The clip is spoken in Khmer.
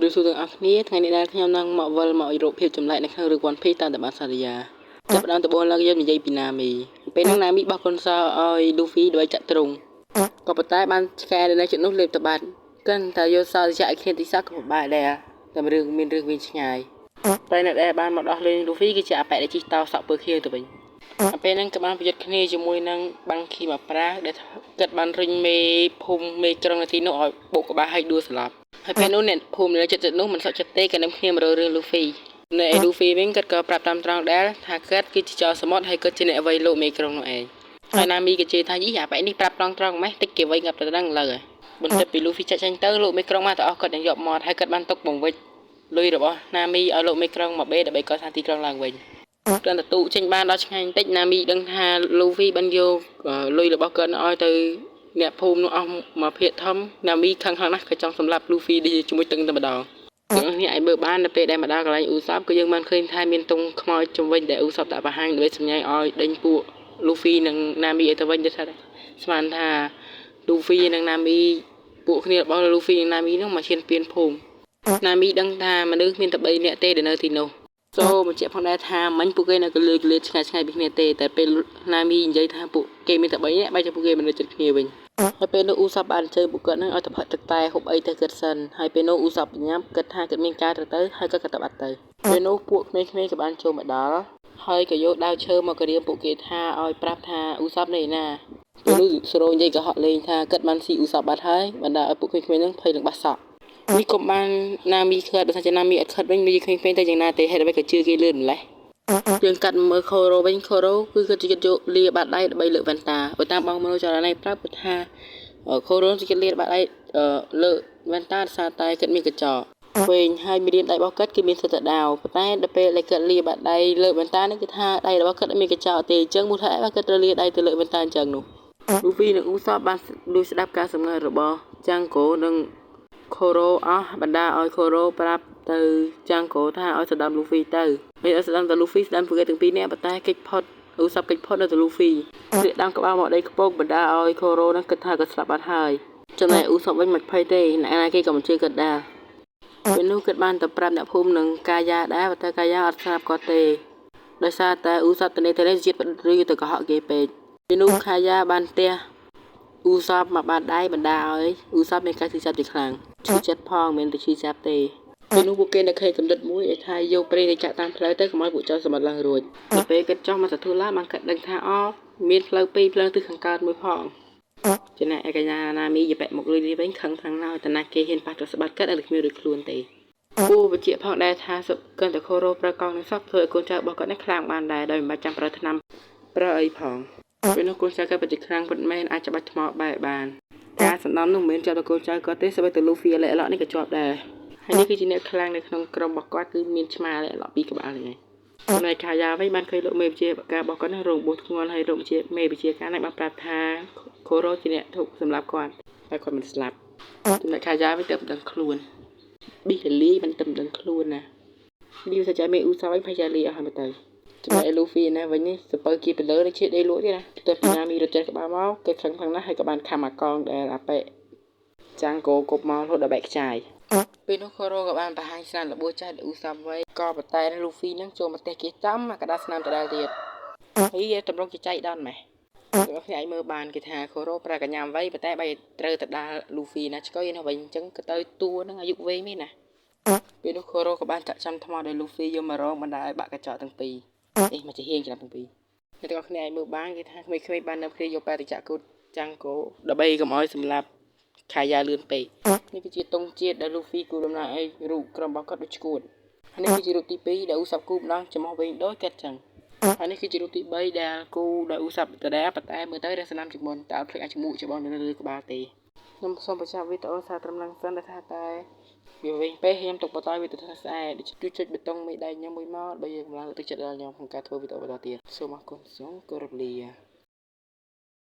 ឬសួរទាំងអស់គ្នាថ្ងៃនេះដែលខ្ញុំនឹងមកវិលមករូបភាពចម្លែកនៅក្នុងរឿង One Piece តាមតែបានសន្យាចាប់ផ្ដើមដំបូងឡើងយើងនិយាយពីណាមីពេលហ្នឹងណាមីបោះកុនសោឲ្យ Luffy ដើម្បីចាក់ទ្រង់ក៏ប៉ុន្តែបានឆ្កែនៅចិត្តនោះលេបទៅបាត់កាន់តែយកសោរចាក់ឲ្យគ្នាទីសោះក៏ពិបាកដែរតែរឿងមានរឿងវិញឆ្ងាយតែអ្នកដែលបានមកដោះលែង Luffy គឺជាអាប៉ែដែលជីកតោសក់ពើខៀវទៅវិញពេលហ្នឹងក៏បានប្រយុទ្ធគ្នាជាមួយនឹងបាំងខីមកប្រាស់ដែលគិតបានរិញមេភូមិមេក្រុងនៅទីនោះឲ្យបុកក្បាលឲ្យដួលស្លាប់ហើយពេលនោះអ្នកភូមិនៅចិត្តនោះមិនសក់ចិត្តទេក៏នឹងគ្នាមករករឿង Luffy នៅឯ Luffy វិញគាត់ក៏ប្រាប់តាមត្រង់ដែរថាគាត់គឺជាចោរសមុទ្រហើយគាត់ជាអ្នកអ្វីលោកមេក្រុងនោះឯងហើយណាមីក៏ជឿថាយីអាប៉ែនេះប្រាប់ត្រង់ម៉េះតិចគេវិញងាប់ទៅដឹងលើបន្ទាប់ពី Luffy ចាក់ចាញ់ទៅលោកមេក្រុងមកទៅអស់គាត់នឹងយកមកហើយគាត់បានຕົកបង្វិចលុយរបស់ណាមីឲ្យលោកមេក្រុងមកបេដើម្បីកសាងទីក្រុងឡើងវិញគ្រាន់តែទូចេញបានដល់ឆ្ងាយបន្តិចណាមីដឹងថា Luffy បានយកលុយរបស់គាត់ឲ្យទៅអ្នកភូមិនោះអស់មកភាគធំណាមីខឹងខ្លាំងណាស់ក៏ចង់សម្លាប់ Luffy ជាមួយទឹកតែម្ដងទាំងនេះឲ្យមើលបាននៅពេលដែលមកដល់កន្លែងអ៊ូសាប់ក៏យើងបានឃើញថាមានទង់ខ្មោចជំវិញដែលអ៊ូសាប់ដាក់បង្ហាញដើម្បីសម្ញៃឲ្យដេញពួក Luffy និង Nami ឲ្យទៅវិញទៅថាស្មានថា Luffy និង Nami ពួកគ្នារបស់ Luffy និង Nami នោះមកឈានពានភូមិ Nami ដឹងថាមនុស្សមានតែ3នាក់ទេដែលនៅទីនោះបញ្ជាក់ផងដែរថាមិញពួកគេនៅកលឿឆ្ងាយពីគ្នាទេតែពេល Nami និយាយថាពួកគេមានតែ3នាក់បែរជាពួកគេមិននៅជិតគ្នាវិញហើយពេលនោះអ៊ូសាប់បានអញ្ជើញពួកគាត់នឹងឲ្យទៅផឹកទឹកតែហូបអីទៅគាត់សិនហើយពេលនោះអ៊ូសាប់បញ្ញាប់គិតថាគាត់មានការទៅហើយគាត់ក៏ទៅបាត់ទៅពេលនោះពួកក្មេងៗក៏បានចូលមកដល់ហើយក៏យកដាវឈើមកគរៀមពួកគេថាឲ្យប្រាប់ថាអ៊ូសាប់នៅណាពេលនោះសរោនិយាយក៏ហក់លេងថាគាត់បានស៊ីអ៊ូសាប់បាត់ហើយបណ្ដាឲ្យពួកក្មេងៗនឹងភ័យនឹងបាត់សក់នេះក៏បានណាមីខិតបើថាណាមីអត់ខិតវិញនិយាយក្មេងៗទៅយ៉ាងណាទេហេតុអ្វីក៏ជឿគេលឿនម្លេះយើងកាត់មើលខូរ៉ូវិញខូរ៉ូគឺគាត់យកលាបាត់ដៃដើម្បីលើកវ៉ាន់តាបើតាមបងមើលចរណៃប្រាប់ថាខូរ៉ូគាត់លាបាត់ដៃលើកវ៉ាន់តាសារតែគាត់មានកញ្ចក់វិញហើយមានដៃរបស់គាត់គឺមានសិតដាវប៉ុន្តែដល់ពេលដែលគាត់លាបាត់ដៃលើកវ៉ាន់តានេះគឺថាដៃរបស់គាត់មានកញ្ចក់ទេអញ្ចឹងមូលហេតុអីគាត់ត្រូវលាដៃទៅលើកវ៉ាន់តាអញ្ចឹងនោះ Luffy និង Usopp បានលួចស្ដាប់ការសម្ងាត់របស់ Jango និងខូរ៉ូអស់បណ្ដាឲ្យខូរ៉ូប្រាប់ទៅ Jango ថាឲ្យស្ដាប់ Luffy ទៅហើយឲ្យស្ដាប់តែ Luffy ស្ដាប់ពួកគេទាំងពីរនាក់ប៉ុន្តែកិច្ចផុត Usopp កិច្ចផុតនៅទៅ Luffy គ្រាកដាំក្បាលមកដីខ្ពកបណ្ដាឲ្យខូរ៉ូនឹងគិតថាគាត់ស្លាប់បាត់ហើយចំណែក Usopp វិញមិនភ័យទេអ្នកណាគេក៏មិនជឿគាត់ដែរពេលនោះគាត់បានទៅប្រាប់អ្នកភូមិនឹងកាយ៉ាដែរប៉ុន្តែកាយ៉ាអត់ស្ដាប់គាត់ទេដោយសារតែ Usopp ទៅនេះជាតិឬទៅកុហកគេពេកពេលនោះកាយ៉ាបានផ្ទះ Usopp មកបាត់ដៃបណ្ដាឲ្យ Usopp មានការឈឺចាប់ជាខ្លាំងឈឺចិត្តផងមិនមែនតែឈឺចាប់ទេពេលនោះពួកគេនៅឃើញកំណត់មួយឲ្យថាយកប្រេងទៅចាក់តាមផ្លូវទៅកុំឲ្យពួកចោរសម្បត្តិឡើងរួចដល់ពេលគាត់ចោះមកសទូឡាបានគាត់ដឹងថាមានផ្លូវពីរផ្លូវទិសខាងកើតមួយផងចំណែកឯកញ្ញាណាមីយបែកមកលុយនេះវិញខឹងខ្លាំងណាស់តែណាគេហ៊ានប៉ះទ្រព្យសម្បត្តិគាត់ឲ្យគ្មានរួចខ្លួនទេគូបញ្ជាក់ផងដែរថាសុគន្ធតែខូរ៉ូប្រើកង់នឹងសោះធ្វើឲ្យកូនចៅរបស់គាត់នេះខ្លាំងបានដែរដោយមិនបាច់ចាំប្រើថ្នាំប្រើអីផងពេលនោះកូនចៅគាត់ពិតជាខ្លាំងពិតមែនអាចច្បាច់ថ្មបែកបានការសំណំនោះមិនមែនចាប់ដល់កូនចៅគាត់ទេសូម្បីតែ Luffy អាឡែកនេះក៏ជាប់ដែរហើយនេះគឺជាអ្នកខ្លាំងនៅក្នុងក្រុមរបស់គាត់គឺមានឆ្មាអាឡែកពីរក្បាលហ្នឹងឯងចំណែកខាយ៉ាវិញបានឃើញលោកមេវិជាការរបស់គាត់នឹងរងបួសធ្ងន់ហើយរោគជាមេវិជាការនេះបានប្រាប់ថាខូរ៉ូជាអ្នកធុកសម្រាប់គាត់តែគាត់មិនស្លាប់ចំណែកខាយ៉ាវិញទៅមិនដឹងខ្លួនប៊ីលីមិនទៅមិនដឹងខ្លួនណាលីវសាច់មេអ៊ូសាវិញផាយ៉ាលីអស់ហើយទៅចំណែក Luffy ណាវិញនេះសពើគីពីលើនេះជាដេលក់ទៀតណាបន្ទាប់ពីណាមីរត់ចេញក្បាលមកគេខឹងខ្លាំងណាស់ហើយក៏បានខំអាកងដែលអាប៉ែចាំងគោគប់មករហូតដល់បែកខ្ចាយពេលនោះខូរ៉ូក៏បានបង្ហាញស្នាមរបួសចាស់ដល់អ៊ូសាំវិញក៏ប៉ុន្តែ Luffy នឹងចូលមកទេគេចាំមកកដាស្នាមដដែលទៀតហើយតម្រង់ជាចៃដន្យម៉េះបងប្អូនអាចមើលបានគេថាខូរ៉ូប្រើកញ្ញាំវៃប៉ុន្តែបែរត្រូវទៅដាល់ Luffy ណាឆ្កុយណាវិញអញ្ចឹងក៏ទៅតួនឹងអាយុវែងមែនណាពេលនោះខូរ៉ូក៏បានចាក់ចាំថ្មដល់ Luffy យកម្រងបណ្ដាឲ្យបាក់កញ្ចក់ទាំងពីរមកជាហៀងឆ្នាំទាំងពីរអ្នកទាំងអស់គ្នាអាចមើលបានគេថាក្មេងៗបាននៅគ្នាយកបែរទៅចាក់គូតចាំងគោដើម្បីកុំឲ្យសម្លាប់ខាយ៉ាលឿនពេកនេះគឺជាទង់ជាតិដែល Luffy គូដំណើរឲ្យរូបក្រុមរបស់គាត់ដូចឈួតហើយនេះគឺជារូបទី2ដែល Usopp គូម្ដងចំហវិញដូចគាត់ចឹងហើយនេះគឺជារូបទី3ដែលគូដោយ Usopp ដដែលប៉ុន្តែមើលទៅរសនាមជាងមុនតែអត់ភ្លេចអាចចมูកច្បងនៅលើក្បាលទេខ្ញុំសូមបញ្ចប់វីដេអូសារត្រឹមហ្នឹងសិនដែលថាតែវាវិញពេកខ្ញុំទុកបន្តវីដេអូស្អែកដូចជួយចុចប៊ូតុងមេដៃខ្ញុំមួយមកដើម្បីយើងកម្លាំងលើកទឹកចិត្តដល់ខ្ញុំក្នុងការធ្វើវីដេអូបន្តទៀតសូមអរគុណសូមគោរពលា